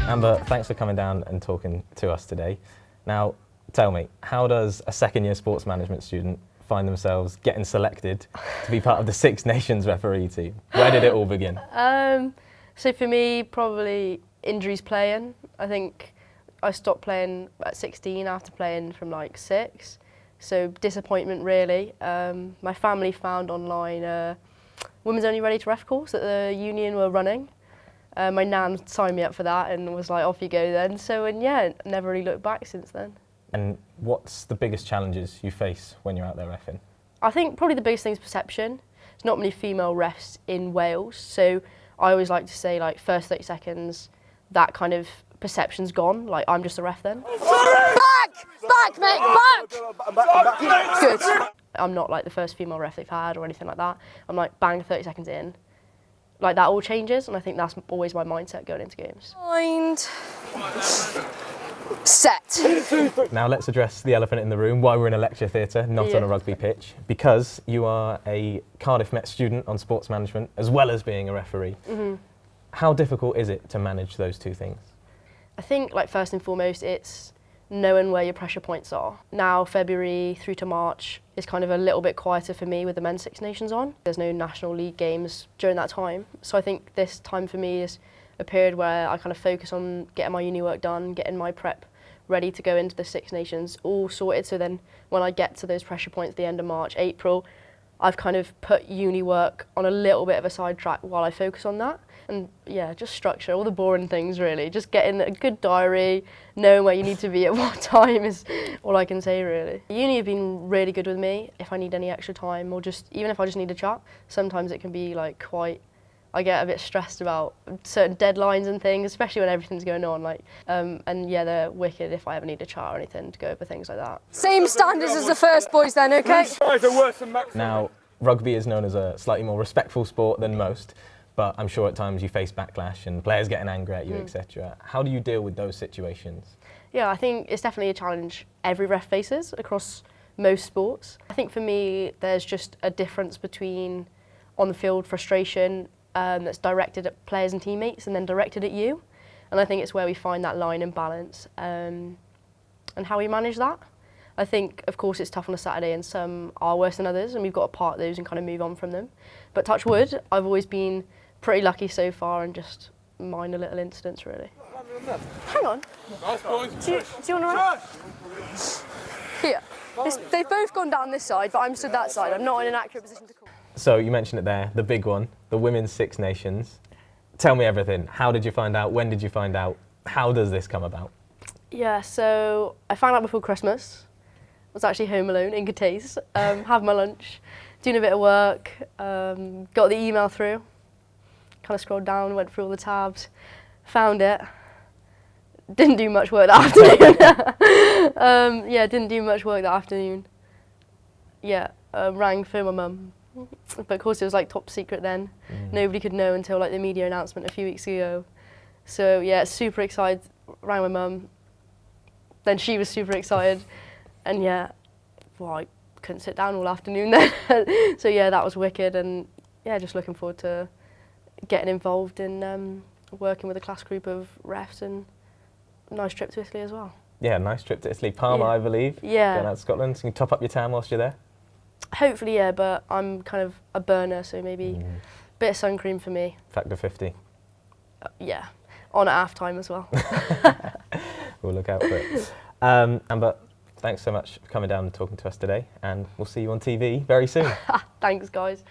Amber, thanks for coming down and talking to us today. Now, tell me, how does a second-year sports management student find themselves getting selected to be part of the Six Nations referee team? Where did it all begin? So for me, probably injuries playing. I think I stopped playing at 16 after playing from like 6. So disappointment really. My family found online a women's only ready to ref course that the union were running. My nan signed me up for that and was like, off you go then. So, and yeah, never really looked back since then. And what's the biggest challenges you face when you're out there reffing? I think probably the biggest thing is perception. There's not many female refs in Wales, so I always like to say, like, first 30 seconds, that kind of perception's gone. Like, I'm just a ref then. Back, mate, back! Good. I'm not like the first female ref they've had or anything like that. I'm like, bang, 30 seconds in. Like, that all changes, and I think that's always my mindset going into games. Mind. Set. Now let's address the elephant in the room, why we're in a lecture theatre, not on a rugby pitch. Because you are a Cardiff Met student on sports management, as well as being a referee. Mm-hmm. How difficult is it to manage those two things? I think, like, first and foremost, it's knowing where your pressure points are. Now, February through to March is kind of a little bit quieter for me with the Men's Six Nations on. There's no National League games during that time. So I think this time for me is a period where I kind of focus on getting my uni work done, getting my prep ready to go into the Six Nations, all sorted. So then when I get to those pressure points at the end of March, April, I've kind of put uni work on a little bit of a sidetrack while I focus on that. And yeah, just structure, all the boring things really. Just getting a good diary, knowing where you need to be at what time is all I can say really. Uni have been really good with me if I need any extra time, or just even if I just need a chat. Sometimes it can be like I get a bit stressed about certain deadlines and things, especially when everything's going on. Like, and yeah, they're wicked if I ever need a chat or anything to go over things like that. Same standards as the first boys then, okay? Now, rugby is known as a slightly more respectful sport than most, but I'm sure at times you face backlash and players getting angry at you, etc. How do you deal with those situations? Yeah, I think it's definitely a challenge every ref faces across most sports. I think for me, there's just a difference between on-the-field frustration that's directed at players and teammates and then directed at you. And I think it's where we find that line and balance and how we manage that. I think, of course, it's tough on a Saturday and some are worse than others and we've got to part those and kind of move on from them. But touch wood, I've always been pretty lucky so far and just minor little incidents, really. Hang on. Do you want to run? Here. They've both gone down this side, but I'm stood that side. I'm not in an accurate position to call. So you mentioned it there, the big one, the Women's Six Nations. Tell me everything. How did you find out? When did you find out? How does this come about? Yeah, so I found out before Christmas. I was actually home alone in Gateys, having my lunch, doing a bit of work, got the email through, kind of scrolled down, went through all the tabs, found it. Didn't do much work that afternoon. Yeah, didn't do much work that afternoon. Yeah, rang for my mum. But of course it was like top secret then. Nobody could know until like the media announcement a few weeks ago. So yeah, super excited, rang my mum. Then she was super excited. And yeah, well, I couldn't sit down all afternoon then. So yeah, that was wicked. And yeah, just looking forward to getting involved in working with a class group of refs, and a nice trip to Italy as well. Yeah, nice trip to Italy. Parma, I believe. Yeah. Going out to Scotland. So you can top up your tan whilst you're there? Hopefully, yeah, but I'm kind of a burner, so maybe a bit of sun cream for me. Factor 50. Yeah, on at half time as well. We'll look out for it. Amber, thanks so much for coming down and talking to us today, and we'll see you on TV very soon. Thanks, guys.